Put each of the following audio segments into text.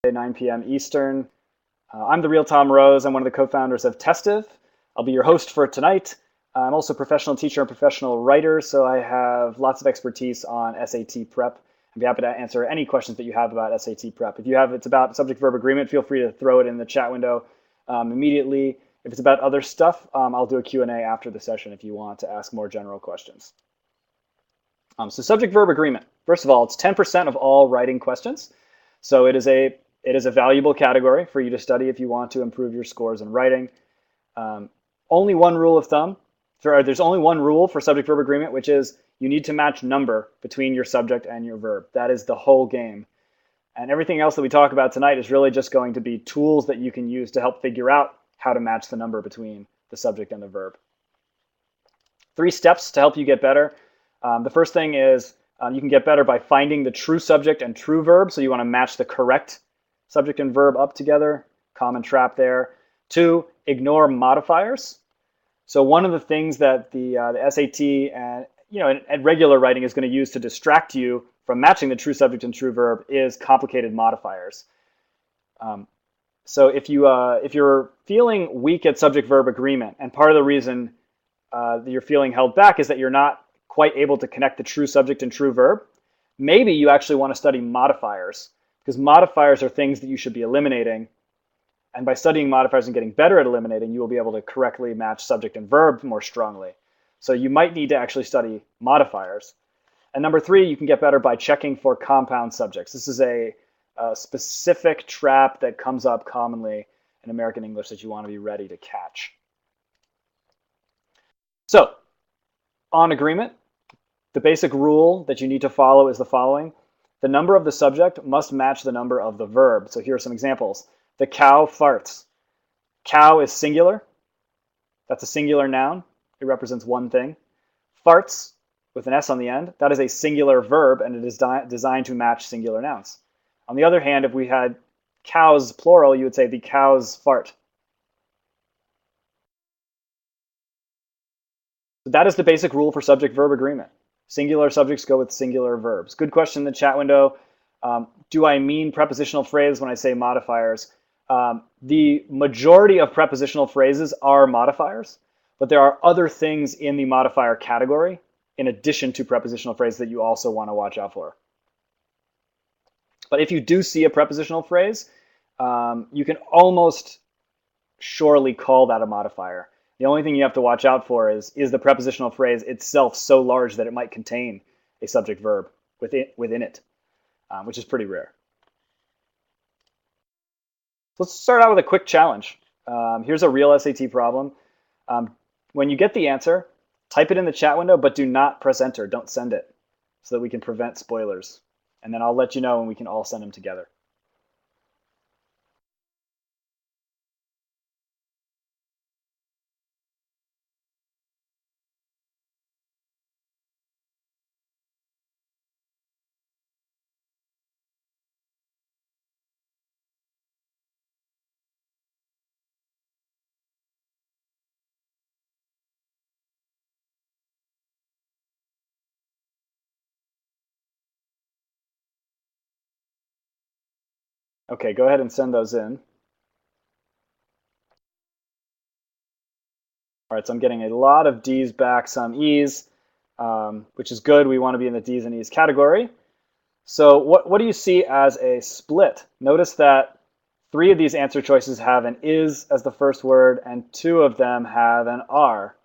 9 p.m. Eastern. I'm the real Tom Rose. I'm one of the co-founders of Testive. I'll be your host for tonight. I'm also a professional teacher and professional writer, so I have lots of expertise on SAT prep. I'd be happy to answer any questions that you have about SAT prep. If it's about subject-verb agreement, feel free to throw it in the chat window immediately. If it's about other stuff, I'll do a Q&A after the session if you want to ask more general questions. So subject-verb agreement. First of all, it's 10% of all writing questions. So it is a valuable category for you to study if you want to improve your scores in writing. Only one rule of thumb. There's only one rule for subject-verb agreement, which is you need to match number between your subject and your verb. That is the whole game. And everything else that we talk about tonight is really just going to be tools that you can use to help figure out how to match the number between the subject and the verb. 3 steps to help you get better. The first thing is you can get better by finding the true subject and true verb. So you want to match the correct subject and verb up together. Common trap there. 2, ignore modifiers. So one of the things that the SAT and regular writing is going to use to distract you from matching the true subject and true verb is complicated modifiers. So if you're feeling weak at subject-verb agreement, and part of the reason that you're feeling held back is that you're not quite able to connect the true subject and true verb, maybe you actually want to study modifiers, because modifiers are things that you should be eliminating. And by studying modifiers and getting better at eliminating, you will be able to correctly match subject and verb more strongly. So you might need to actually study modifiers. And number 3, you can get better by checking for compound subjects. This is a specific trap that comes up commonly in American English that you want to be ready to catch. So, on agreement, the basic rule that you need to follow is the following. The number of the subject must match the number of the verb. So here are some examples. The cow farts. Cow is singular. That's a singular noun. It represents one thing. Farts, with an S on the end, that is a singular verb, and it is designed to match singular nouns. On the other hand, if we had cows plural, you would say the cows fart. So that is the basic rule for subject-verb agreement. Singular subjects go with singular verbs. Good question in the chat window. Do I mean prepositional phrase when I say modifiers? The majority of prepositional phrases are modifiers, but there are other things in the modifier category in addition to prepositional phrase that you also want to watch out for. But if you do see a prepositional phrase, you can almost surely call that a modifier. The only thing you have to watch out for is the prepositional phrase itself so large that it might contain a subject verb within it, which is pretty rare. Let's start out with a quick challenge. Here's a real SAT problem. When you get the answer, type it in the chat window, but do not press enter. Don't send it so that we can prevent spoilers. And then I'll let you know when we can all send them together. Okay, go ahead and send those in. All right, so I'm getting a lot of D's back, some E's, which is good. We want to be in the D's and E's category. So what do you see as a split? Notice that 3 of these answer choices have an is as the first word, and 2 of them have an are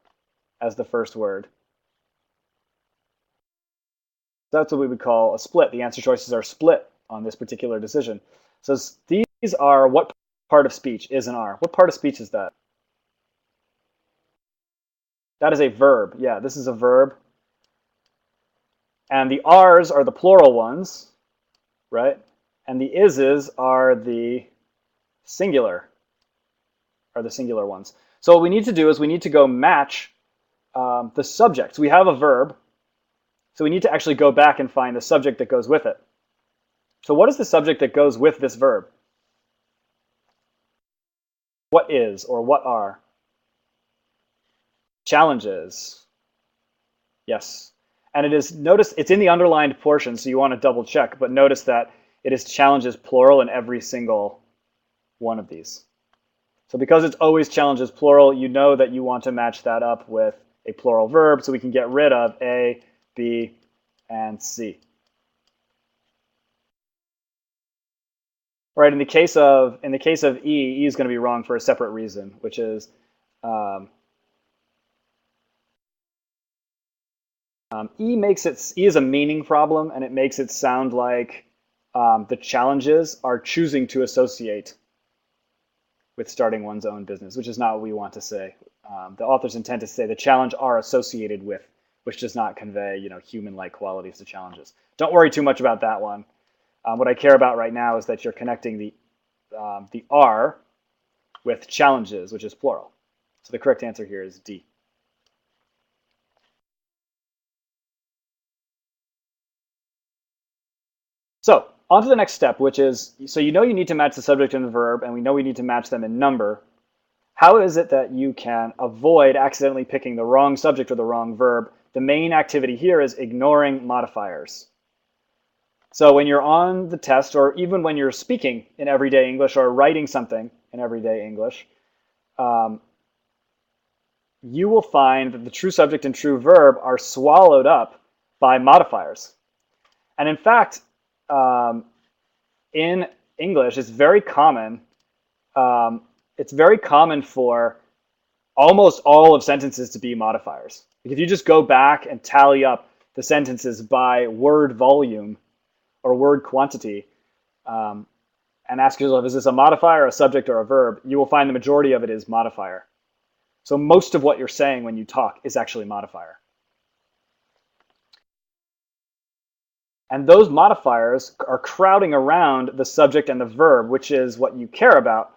as the first word. That's what we would call a split. The answer choices are split on this particular decision. So these are what part of speech is an are. What part of speech is that? That is a verb. Yeah, this is a verb. And the ares are the plural ones, right? And the ises are the singular ones. So what we need to do is we need to go match the subjects. We have a verb, so we need to actually go back and find the subject that goes with it. So what is the subject that goes with this verb? What is or what are? Challenges. Yes. And it is, notice it's in the underlined portion, so you want to double check, but notice that it is challenges plural in every single one of these. So because it's always challenges plural, you know that you want to match that up with a plural verb so we can get rid of A, B, and C. All right, in the case of E is going to be wrong for a separate reason, which is E is a meaning problem, and it makes it sound like the challenges are choosing to associate with starting one's own business, which is not what we want to say. The author's intent is to say the challenge are associated with, which does not convey, human-like qualities to challenges. Don't worry too much about that one. What I care about right now is that you're connecting the are with challenges, which is plural. So the correct answer here is D. So on to the next step, which is, so you know you need to match the subject and the verb, and we know we need to match them in number. How is it that you can avoid accidentally picking the wrong subject or the wrong verb? The main activity here is ignoring modifiers. So when you're on the test, or even when you're speaking in everyday English or writing something in everyday English, you will find that the true subject and true verb are swallowed up by modifiers. And in fact, in English, it's very common. It's very common for almost all of sentences to be modifiers. If you just go back and tally up the sentences by word volume or word quantity, and ask yourself, is this a modifier, a subject, or a verb? You will find the majority of it is modifier. So most of what you're saying when you talk is actually modifier. And those modifiers are crowding around the subject and the verb, which is what you care about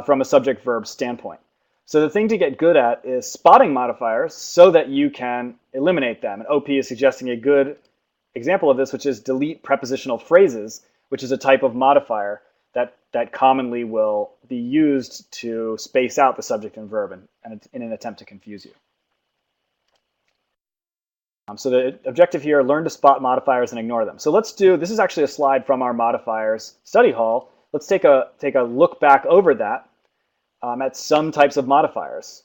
from a subject-verb standpoint. So the thing to get good at is spotting modifiers so that you can eliminate them. And OP is suggesting a good example of this, which is delete prepositional phrases, which is a type of modifier that commonly will be used to space out the subject and verb and in an attempt to confuse you. So the objective here, learn to spot modifiers and ignore them. So let's do, this is actually a slide from our modifiers study hall. Let's take a look back over that at some types of modifiers.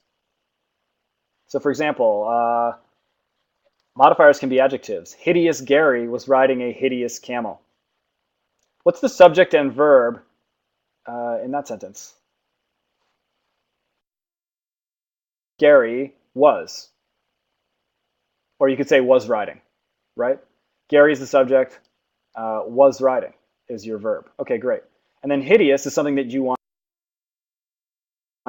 So for example, modifiers can be adjectives. Hideous Gary was riding a hideous camel. What's the subject and verb in that sentence? Gary was. Or you could say was riding, right? Gary is the subject, was riding is your verb. Okay, great. And then hideous is something that you want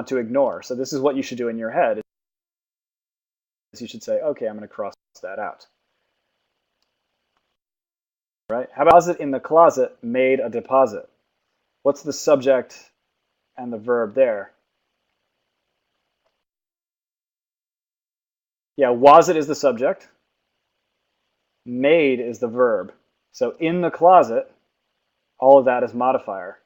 to ignore. So this is what you should do in your head. You should say, okay, I'm going to cross that out. Right? How about deposit in the closet made a deposit? What's the subject and the verb there? Yeah, was it is the subject. Made is the verb. So in the closet, all of that is modifier.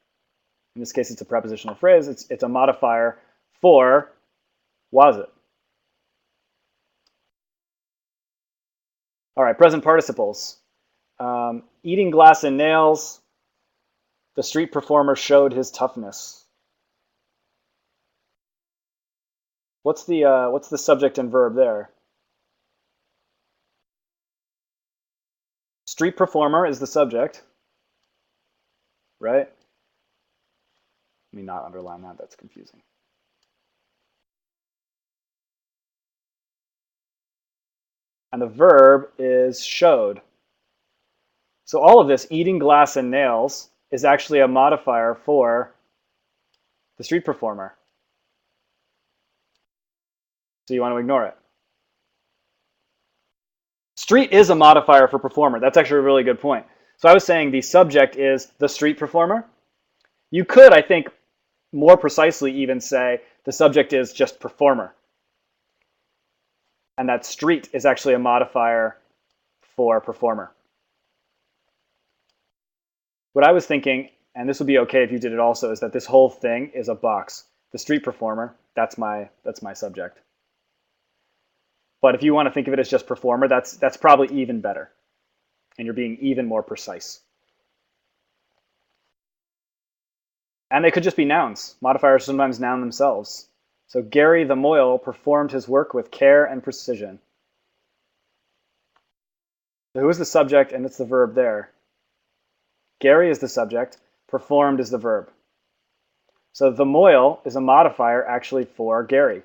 In this case, it's a prepositional phrase. It's a modifier for was it. All right, present participles. Eating glass and nails. The street performer showed his toughness. What's the subject and verb there? Street performer is the subject, right? Let me not underline that, that's confusing. And the verb is showed. So all of this, eating glass and nails, is actually a modifier for the street performer. So you want to ignore it. Street is a modifier for performer. That's actually a really good point. So I was saying the subject is the street performer. You could, I think, more precisely even say the subject is just performer. And that street is actually a modifier for performer. What I was thinking, and this would be okay if you did it also, is that this whole thing is a box. The street performer, that's my subject. But if you want to think of it as just performer, that's probably even better. And you're being even more precise. And they could just be nouns. Modifiers sometimes noun themselves. So Gary the Moyle performed his work with care and precision. So who is the subject, and it's the verb there. Gary is the subject, performed is the verb. So the Moyle is a modifier actually for Gary.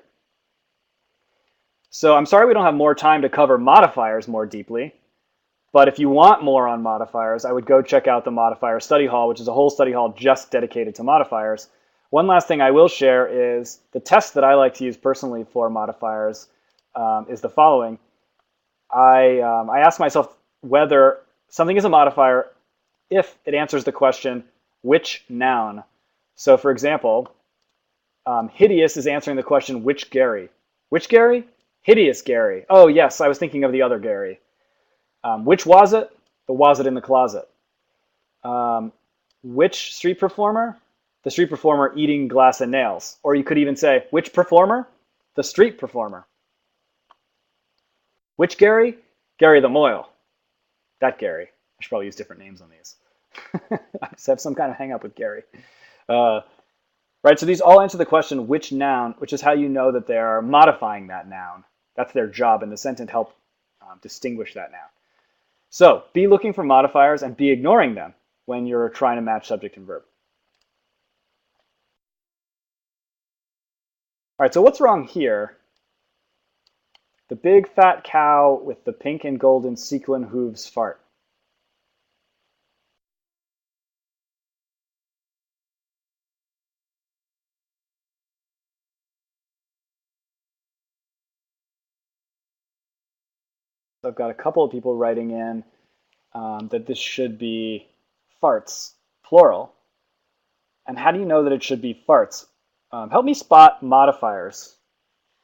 So I'm sorry we don't have more time to cover modifiers more deeply, but if you want more on modifiers, I would go check out the Modifier Study Hall, which is a whole study hall just dedicated to modifiers. One last thing I will share is the test that I like to use personally for modifiers is the following. I ask myself whether something is a modifier if it answers the question, which noun? So for example, hideous is answering the question, which Gary? Which Gary? Hideous Gary. Oh yes, I was thinking of the other Gary. Which was it? The was it in the closet. Which street performer? The street performer eating glass and nails. Or you could even say, which performer? The street performer. Which Gary? Gary the Moyle. That Gary. I should probably use different names on these. I just have some kind of hang up with Gary. Right, so these all answer the question, which noun, which is how you know that they're modifying that noun. That's their job in the sentence, help distinguish that noun. So be looking for modifiers and be ignoring them when you're trying to match subject and verb. All right, so what's wrong here? The big fat cow with the pink and golden sequin hooves fart. I've got a couple of people writing in that this should be farts, plural. And how do you know that it should be farts? Help me spot modifiers.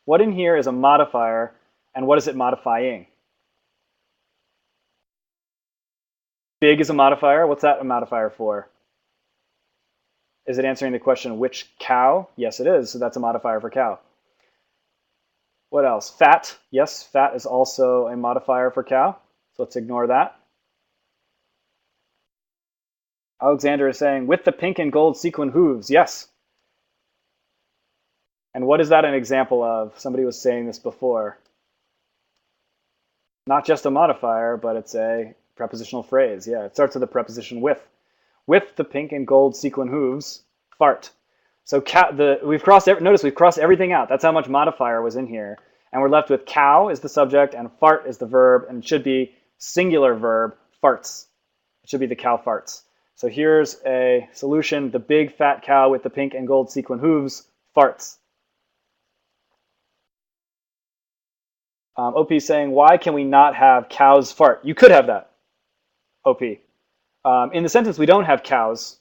What in here is a modifier, and what is it modifying? Big is a modifier. What's that a modifier for? Is it answering the question, which cow? Yes, it is. So that's a modifier for cow. What else? Fat. Yes, fat is also a modifier for cow. So let's ignore that. Alexander is saying, with the pink and gold sequin hooves. Yes. And what is that an example of? Somebody was saying this before. Not just a modifier, but it's a prepositional phrase. Yeah, it starts with the preposition with. With the pink and gold sequin hooves, fart. So notice we've crossed everything out. That's how much modifier was in here. And we're left with cow is the subject and fart is the verb, and it should be singular verb, farts. It should be the cow farts. So here's a solution. The big fat cow with the pink and gold sequin hooves farts. OP is saying, why can we not have cows fart? You could have that, OP. In the sentence, we don't have cows.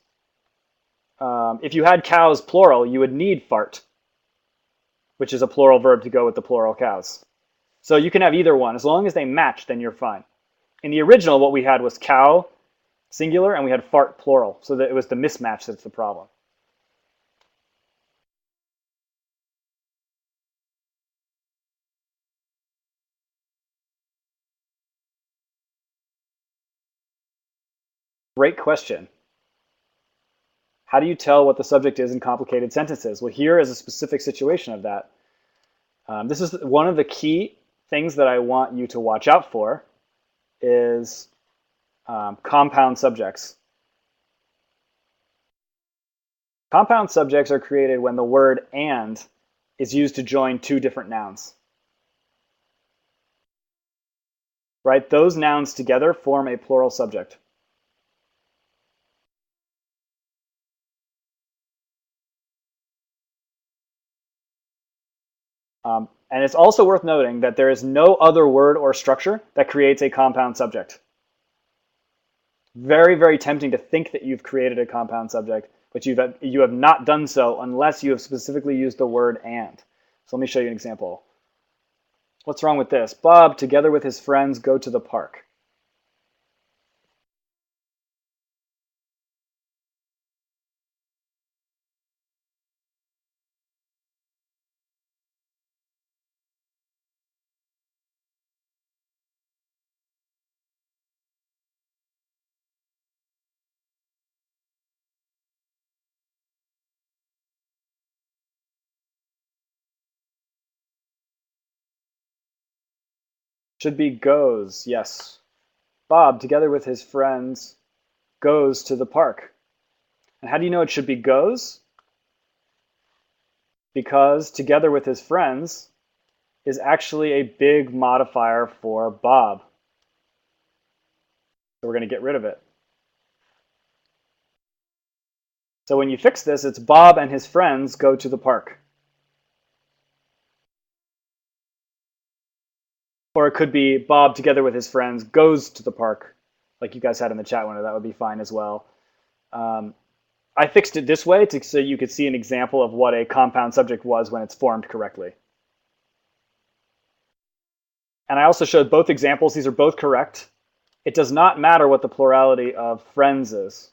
If you had cows plural, you would need fart, which is a plural verb to go with the plural cows. So you can have either one. As long as they match, then you're fine. In the original, what we had was cow singular, and we had fart plural. So that it was the mismatch that's the problem. Great question. How do you tell what the subject is in complicated sentences? Well, here is a specific situation of that. This is one of the key things that I want you to watch out for is compound subjects. Compound subjects are created when the word and is used to join two different nouns. Right? Those nouns together form a plural subject. And it's also worth noting that there is no other word or structure that creates a compound subject. Very, very tempting to think that you've created a compound subject, but you have not done so unless you have specifically used the word and. So let me show you an example. What's wrong with this? Bob, together with his friends, go to the park. Should be goes, yes. Bob, together with his friends, goes to the park. And how do you know it should be goes? Because together with his friends is actually a big modifier for Bob. So we're going to get rid of it. So when you fix this, it's Bob and his friends go to the park. Or it could be Bob together with his friends goes to the park, like you guys had in the chat window. That would be fine as well. I fixed it this way so you could see an example of what a compound subject was when it's formed correctly. And I also showed both examples. These are both correct. It does not matter what the plurality of friends is.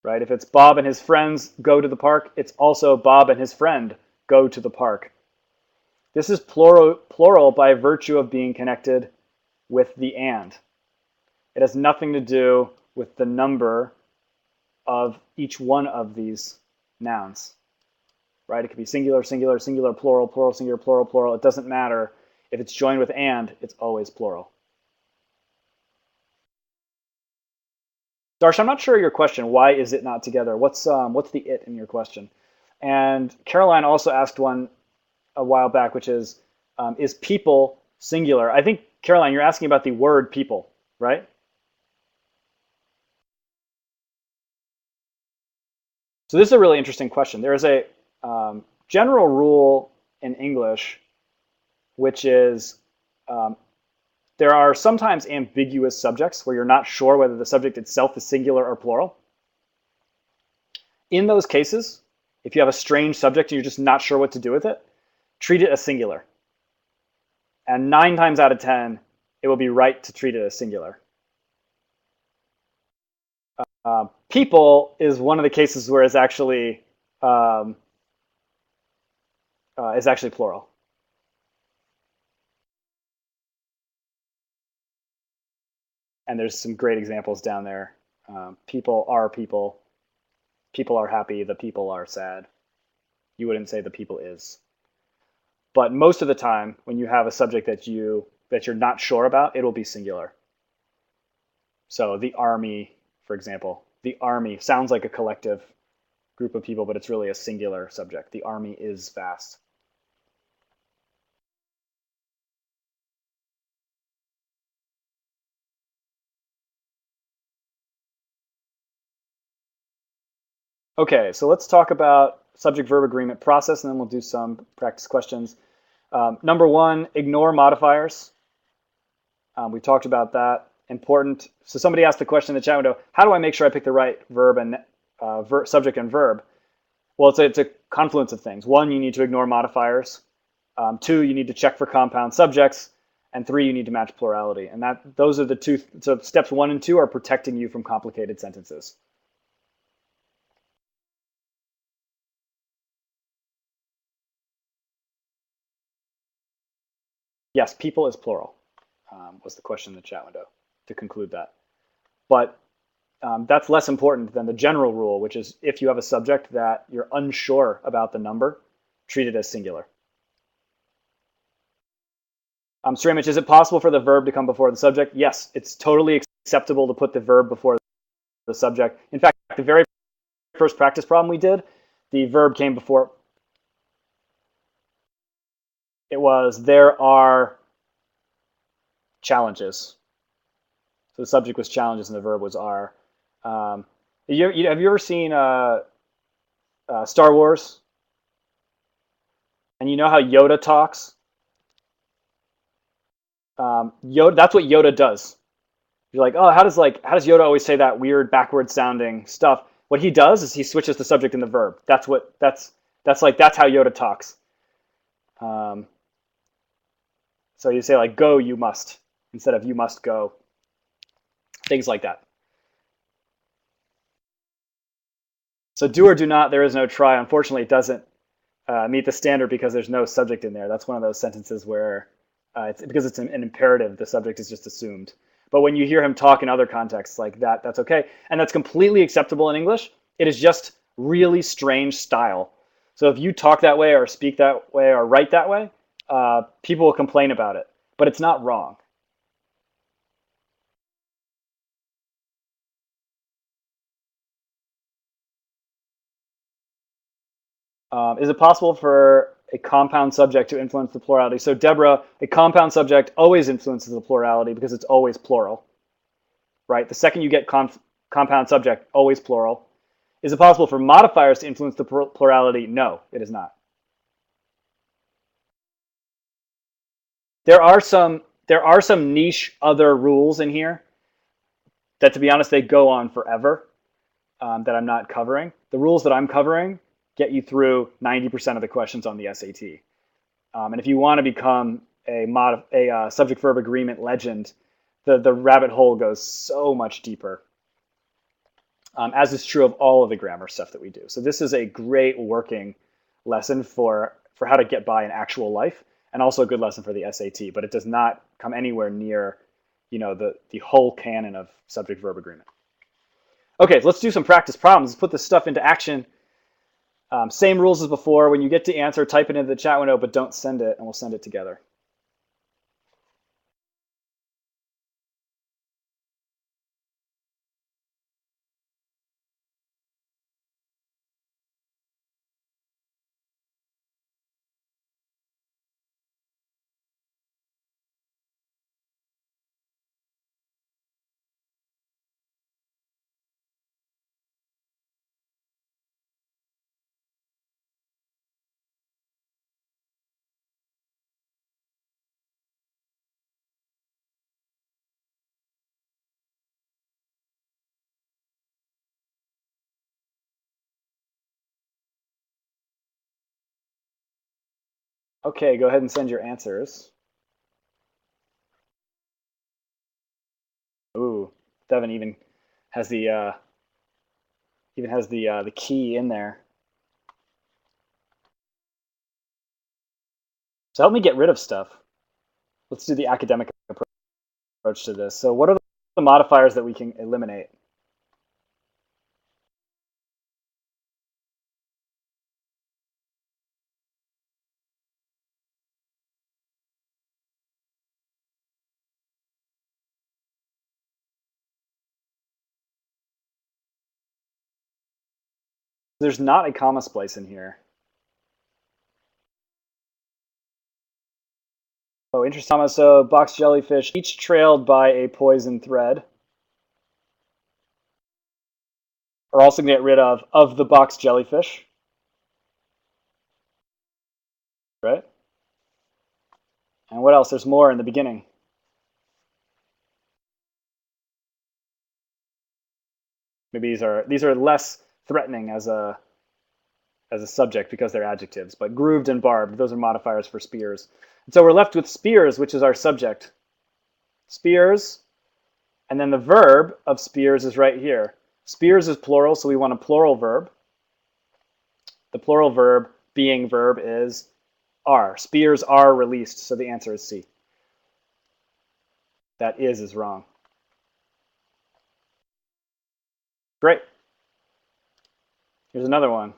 Right? If it's Bob and his friends go to the park, it's also Bob and his friend go to the park. This is plural by virtue of being connected with the and. It has nothing to do with the number of each one of these nouns. Right? It could be singular, singular, singular, plural, plural, singular, plural, plural. It doesn't matter. If it's joined with and, it's always plural. Darsh, I'm not sure your question. Why is it not together? What's the it in your question? And Caroline also asked one a while back, which is people singular? I think, Caroline, you're asking about the word people, right? So this is a really interesting question. There is a general rule in English, which is there are sometimes ambiguous subjects where you're not sure whether the subject itself is singular or plural. In those cases, if you have a strange subject and you're just not sure what to do with it, treat it as singular. And 9 times out of 10, it will be right to treat it as singular. People is one of the cases where it's actually plural. And there's some great examples down there. People are people. People are happy. The people are sad. You wouldn't say the people is. But most of the time, when you have a subject that you're not sure about, it will be singular. So the army, for example, the army sounds like a collective group of people, but it's really a singular subject. The army is vast. Okay, so let's talk about subject-verb agreement process, and then we'll do some practice questions. Number 1, ignore modifiers. We talked about that. Important. So somebody asked the question in the chat window, how do I make sure I pick the right verb and subject and verb? Well, it's a confluence of things. 1, you need to ignore modifiers. 2, you need to check for compound subjects. And 3, you need to match plurality. And those are the 2. So steps 1 and 2 are protecting you from complicated sentences. Yes, people is plural, was the question in the chat window, to conclude that. But that's less important than the general rule, which is if you have a subject that you're unsure about the number, treat it as singular. Sramich, is it possible for the verb to come before the subject? Yes, it's totally acceptable to put the verb before the subject. In fact, the very first practice problem we did, the verb came before. It was, there are challenges. So the subject was challenges and the verb was are. Have you ever seen Star Wars? And you know how Yoda talks? That's what Yoda does. You're like, oh, how does Yoda always say that weird backward sounding stuff? What he does is he switches the subject and the verb. That's how Yoda talks. So you say like, go, you must, instead of you must go. Things like that. So do or do not, there is no try. Unfortunately, it doesn't meet the standard because there's no subject in there. That's one of those sentences where, because it's an imperative, the subject is just assumed. But when you hear him talk in other contexts like that, that's okay. And that's completely acceptable in English. It is just really strange style. So if you talk that way or speak that way or write that way, people will complain about it, but it's not wrong. Is it possible for a compound subject to influence the plurality? So Deborah, a compound subject always influences the plurality because it's always plural, right? The second you get compound subject, always plural. Is it possible for modifiers to influence the plurality? No, it is not. There are some niche other rules in here that, to be honest, they go on forever, that I'm not covering. The rules that I'm covering get you through 90% of the questions on the SAT. And if you want to become a subject-verb agreement legend, the rabbit hole goes so much deeper, as is true of all of the grammar stuff that we do. So this is a great working lesson for how to get by in actual life, and also a good lesson for the SAT, but it does not come anywhere near, the whole canon of subject-verb agreement. Okay, let's do some practice problems. Let's put this stuff into action. Same rules as before. When you get to answer, type it into the chat window, but don't send it, and we'll send it together. Okay, go ahead and send your answers. Ooh, Devin even has the the key in there. So help me get rid of stuff. Let's do the academic approach to this. So what are the modifiers that we can eliminate? There's not a comma splice in here. Oh, interesting. So box jellyfish, each trailed by a poison thread. We're also going to get rid of the box jellyfish. Right? And what else? There's more in the beginning. Maybe these are less threatening as a subject because they're adjectives, but grooved and barbed, those are modifiers for spears. And so we're left with spears, which is our subject. Spears, and then the verb of spears is right here. Spears is plural, so we want a plural verb. The plural verb, being verb, is are. Spears are released, so the answer is C. That is wrong. Great. Here's another one.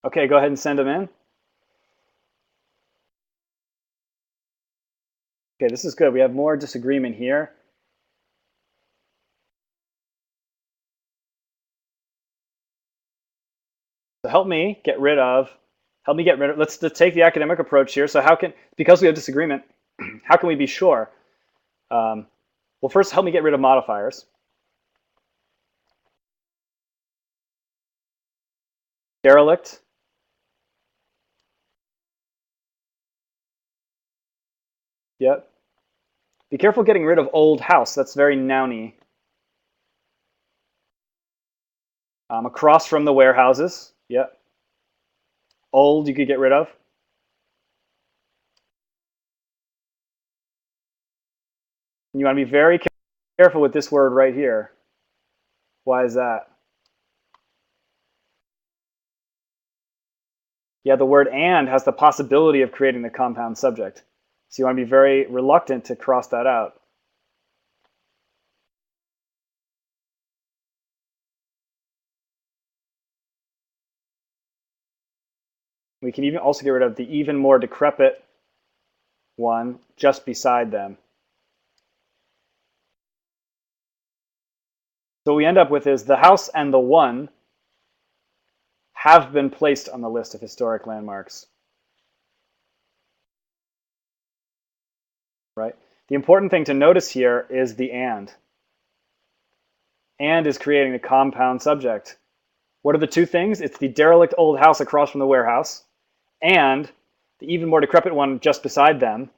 Okay, go ahead and send them in. Okay, this is good. We have more disagreement here. So help me get rid of, let's take the academic approach here. So because we have disagreement, how can we be sure? Well, first, help me get rid of modifiers. Derelict. Yep. Be careful getting rid of old house. That's very nouny. Across from the warehouses. Yep. Old you could get rid of. And you want to be very careful with this word right here. Why is that? Yeah, the word and has the possibility of creating the compound subject. So you want to be very reluctant to cross that out. We can even also get rid of the even more decrepit one just beside them. So what we end up with is the house and the one have been placed on the list of historic landmarks. Right? The important thing to notice here is the and. And is creating the compound subject. What are the two things? It's the derelict old house across from the warehouse and the even more decrepit one just beside them.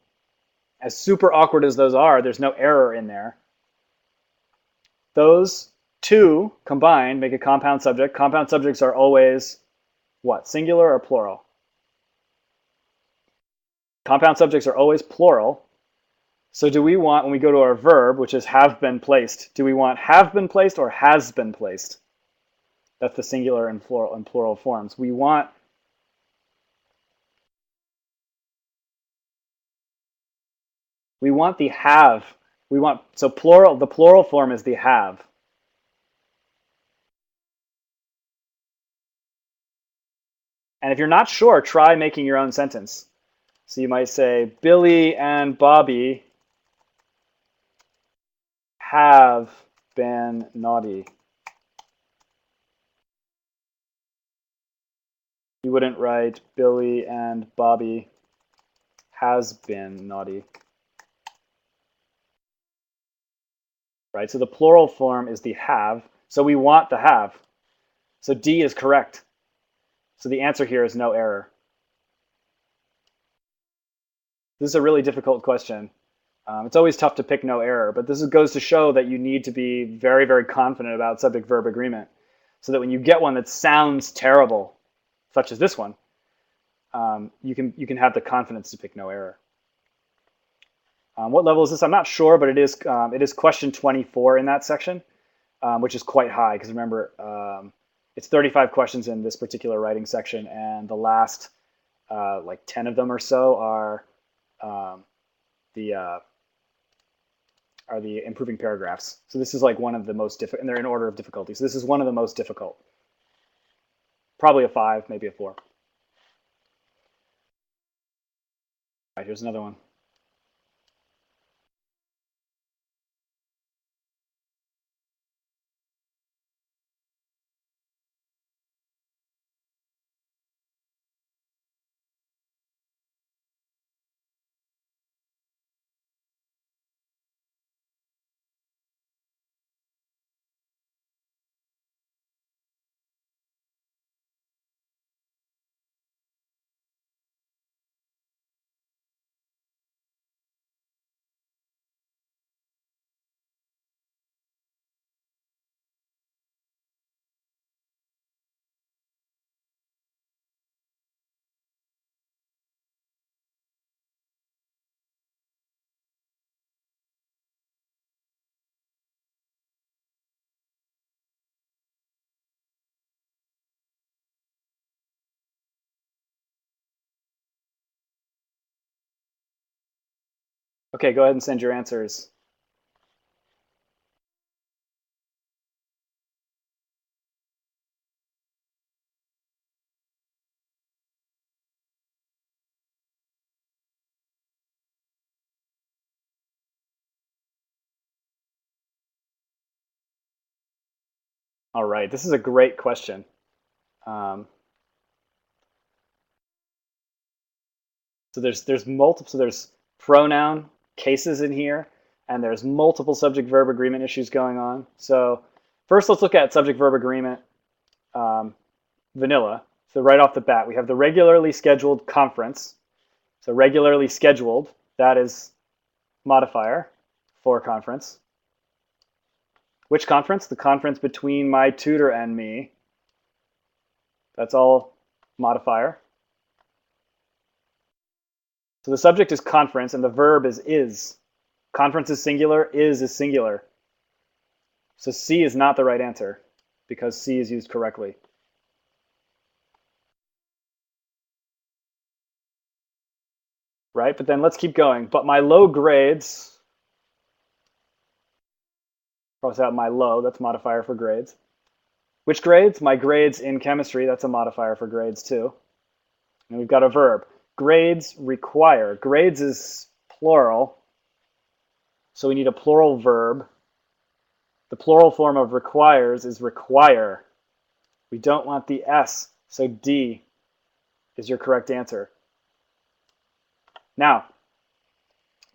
As super awkward as those are, there's no error in there. Those two combined make a compound subject. Compound subjects are always what? Singular or plural? Compound subjects are always plural. So do we want, when we go to our verb, which is have been placed, do we want have been placed or has been placed? That's the singular and plural forms. We want the have. So plural, the plural form is the have. And if you're not sure, try making your own sentence. So you might say, Billy and Bobby have been naughty. You wouldn't write Billy and Bobby has been naughty. Right? So the plural form is the have. So we want the have. So D is correct. So the answer here is no error. This is a really difficult question. It's always tough to pick no error, but this goes to show that you need to be very, very confident about subject-verb agreement so that when you get one that sounds terrible, such as this one, you can have the confidence to pick no error. What level is this? I'm not sure, but it is question 24 in that section, which is quite high because remember, it's 35 questions in this particular writing section, and the last like 10 of them or so are the improving paragraphs. So this is like one of the most difficult, and they're in order of difficulty. So this is one of the most difficult. Probably a 5, maybe a 4. All right, here's another one. Okay, go ahead and send your answers. All right, this is a great question. So there's pronoun cases in here, and there's multiple subject-verb agreement issues going on. So first, let's look at subject-verb agreement vanilla. So right off the bat, we have the regularly scheduled conference. So regularly scheduled, that is modifier for conference. Which conference? The conference between my tutor and me. That's all modifier. So the subject is conference and the verb is. Conference is singular, is singular. So C is not the right answer because C is used correctly. Right, but then let's keep going. But my low grades, cross out my low, that's modifier for grades. Which grades? My grades in chemistry, that's a modifier for grades too. And we've got a verb. Grades require. Grades is plural, so we need a plural verb. The plural form of requires is require. We don't want the S, so D is your correct answer. Now,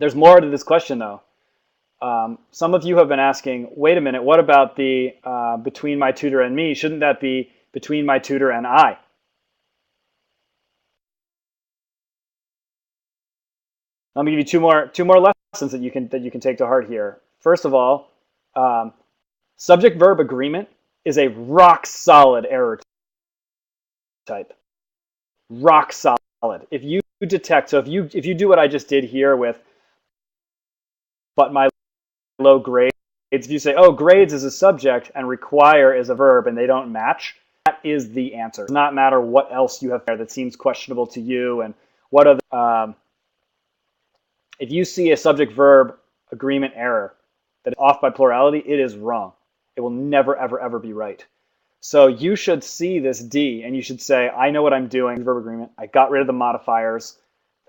there's more to this question though. Some of you have been asking, wait a minute, what about the between my tutor and me? Shouldn't that be between my tutor and I? Let me give you two more lessons that you can take to heart here. First of all, subject-verb agreement is a rock-solid error type. Rock solid. If you detect, so if you do what I just did here with, but my low grades, if you say, oh, grades is a subject and require is a verb and they don't match, that is the answer. It does not matter what else you have there that seems questionable to you and what other. If you see a subject-verb agreement error that is off by plurality, it is wrong. It will never, ever, ever be right. So you should see this D and you should say, I know what I'm doing, verb agreement. I got rid of the modifiers.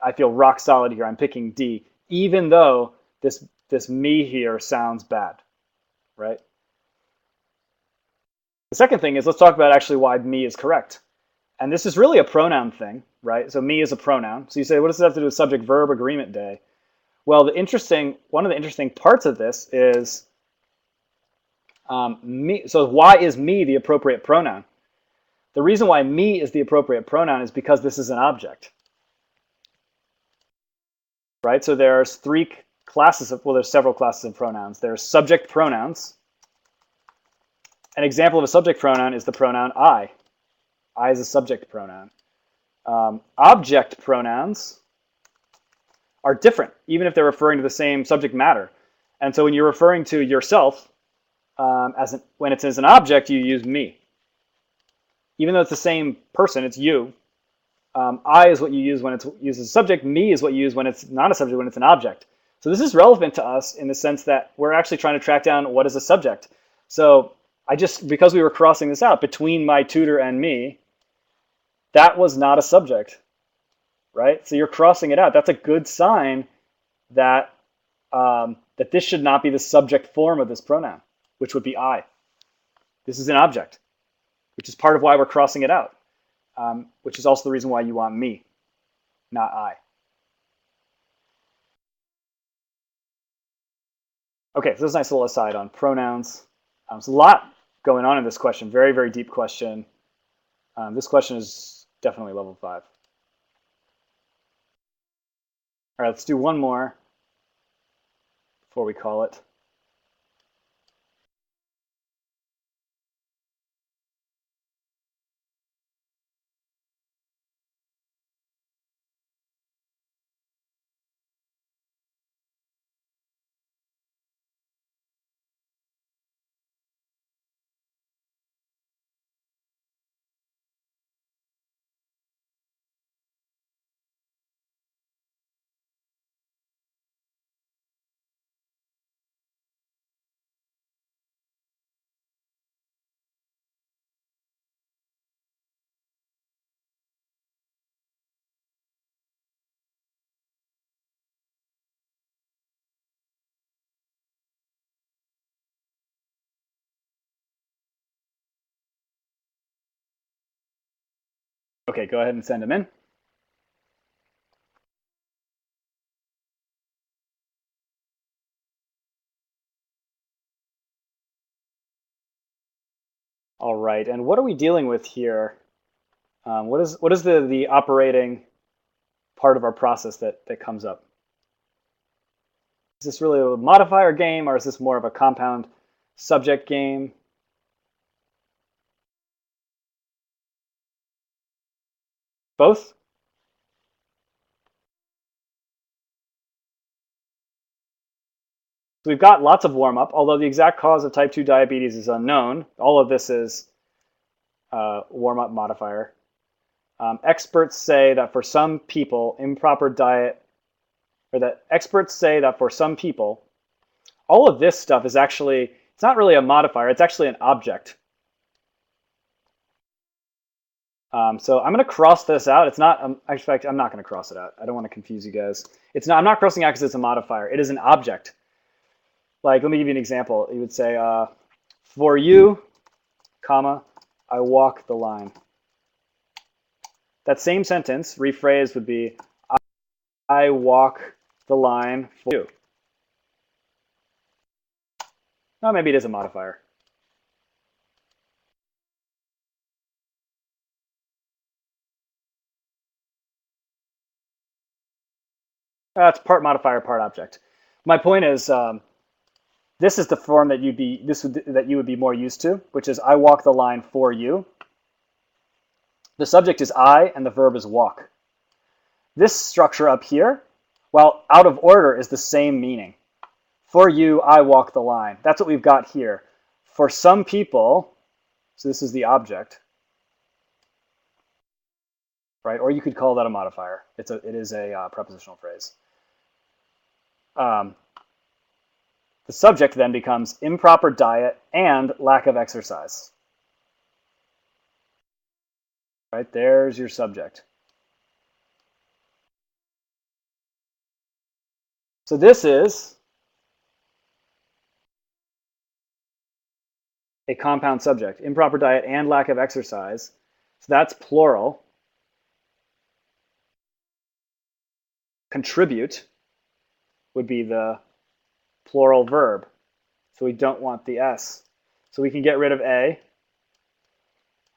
I feel rock solid here. I'm picking D, even though this me here sounds bad, right? The second thing is let's talk about actually why me is correct. And this is really a pronoun thing, right? So me is a pronoun. So you say, what does it have to do with subject-verb agreement day? Well, one of the interesting parts of this is me. So why is me the appropriate pronoun? The reason why me is the appropriate pronoun is because this is an object, right? So there's there's several classes of pronouns. There's subject pronouns. An example of a subject pronoun is the pronoun I. I is a subject pronoun. Object pronouns are different, even if they're referring to the same subject matter. And so when you're referring to yourself, when it's as an object, you use me. Even though it's the same person, it's you. I is what you use when it's used as a subject. Me is what you use when it's not a subject, when it's an object. So this is relevant to us in the sense that we're actually trying to track down what is a subject. So because we were crossing this out, between my tutor and me, that was not a subject, right? So you're crossing it out. That's a good sign that that this should not be the subject form of this pronoun, which would be I. This is an object, which is part of why we're crossing it out, which is also the reason why you want me, not I. Okay, so this is a nice little aside on pronouns. There's a lot going on in this question, very, very deep question. This question is definitely level 5. All right, let's do one more before we call it. Okay, go ahead and send them in. All right, and what are we dealing with here? What is the operating part of our process that comes up? Is this really a modifier game, or is this more of a compound subject game? Both? So we've got lots of warm-up, although the exact cause of type 2 diabetes is unknown. All of this is warm-up modifier. Experts say that for some people, improper diet, or that experts say that for some people, all of this stuff is actually, it's not really a modifier, it's actually an object. So I'm going to cross this out. It's not, in fact, I'm not going to cross it out. I don't want to confuse you guys. It's not, I'm not crossing out because it's a modifier. It is an object. Like, let me give you an example. You would say, for you, comma, I walk the line. That same sentence, rephrased, would be, I walk the line for you. Oh, maybe it is a modifier. It's part modifier, part object. My point is, this is the form that you would be more used to, which is I walk the line for you. The subject is I, and the verb is walk. This structure up here, while out of order, is the same meaning. For you, I walk the line. That's what we've got here. For some people, so this is the object, right? Or you could call that a modifier. It is a prepositional phrase. The subject then becomes improper diet and lack of exercise. Right, there's your subject. So this is a compound subject, improper diet and lack of exercise. So that's plural. Contribute would be the plural verb. So we don't want the S. So we can get rid of A.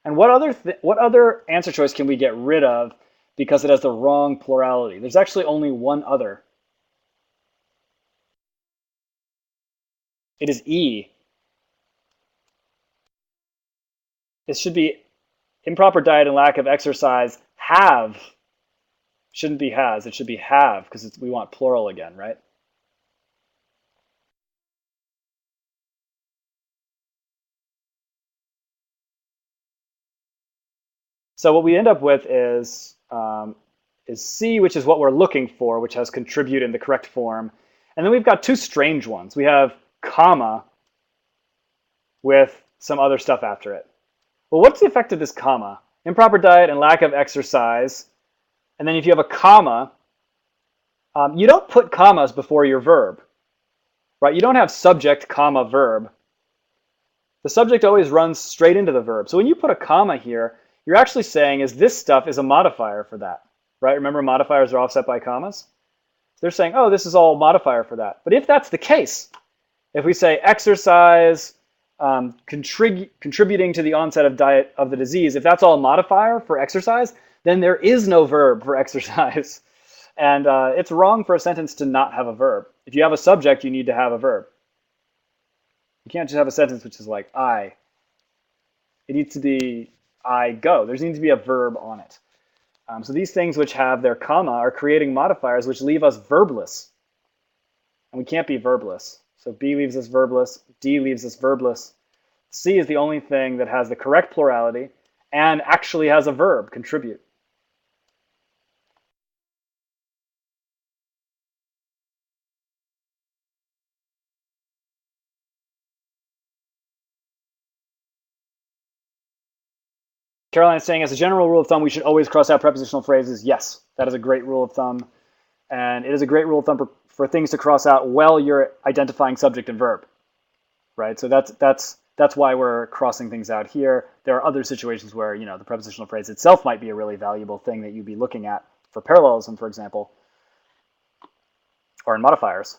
And what other answer choice can we get rid of because it has the wrong plurality? There's actually only one other. It is E. It should be improper diet and lack of exercise have. Shouldn't be has, it should be have, because we want plural again, right? So what we end up with is C, which is what we're looking for, which has contribute in the correct form. And then we've got two strange ones. We have comma with some other stuff after it. Well, what's the effect of this comma? Improper diet and lack of exercise. And then if you have a comma, you don't put commas before your verb, right? You don't have subject, comma, verb. The subject always runs straight into the verb. So when you put a comma here, you're actually saying is this stuff is a modifier for that, right? Remember, modifiers are offset by commas? So they're saying, oh, this is all modifier for that. But if that's the case, if we say exercise, contributing to the onset of the disease, if that's all a modifier for exercise, then there is no verb for exercise. And it's wrong for a sentence to not have a verb. If you have a subject, you need to have a verb. You can't just have a sentence which is like I. It needs to be I go. There needs to be a verb on it. So these things which have their comma are creating modifiers which leave us verbless. And we can't be verbless. So B leaves us verbless, D leaves us verbless. C is the only thing that has the correct plurality and actually has a verb, contribute. Caroline is saying, as a general rule of thumb, we should always cross out prepositional phrases. Yes, that is a great rule of thumb. And it is a great rule of thumb for things to cross out while you're identifying subject and verb, right? So that's why we're crossing things out here. There are other situations where, the prepositional phrase itself might be a really valuable thing that you'd be looking at for parallelism, for example, or in modifiers.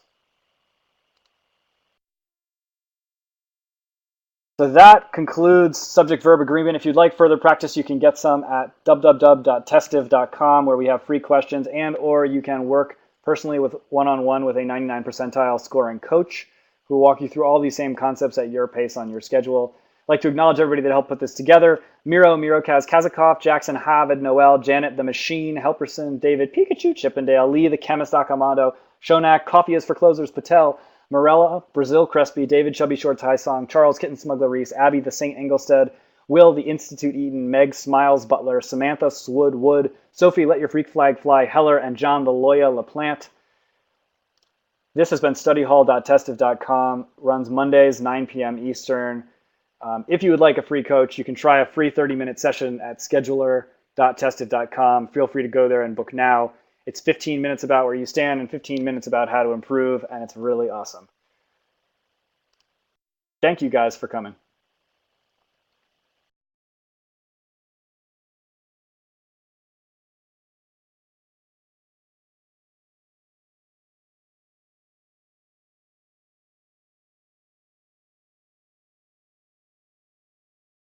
So that concludes subject-verb agreement. If you'd like further practice, you can get some at www.testiv.com, where we have free questions, and or you can work personally with one-on-one with a 99 percentile scoring coach who will walk you through all these same concepts at your pace on your schedule. I'd like to acknowledge everybody that helped put this together. Miro Kazakov, Jackson Havid, Noel, Janet the Machine, Helperson, David, Pikachu, Chippendale, Lee the Chemist, Akamondo, Shonak, Coffee is for Closers, Patel, Morella, Brazil Crespi, David Chubby Short Tai Song, Charles Kitten Smuggler Reese, Abby the Saint Engelstead, Will the Institute Eaton, Meg Smiles Butler, Samantha Swood Wood, Sophie Let Your Freak Flag Fly, Heller, and John the Loya LaPlante. This has been studyhall.testive.com, runs Mondays, 9 p.m. Eastern. If you would like a free coach, you can try a free 30-minute session at scheduler.testive.com. Feel free to go there and book now. It's 15 minutes about where you stand and 15 minutes about how to improve, and it's really awesome. Thank you guys for coming.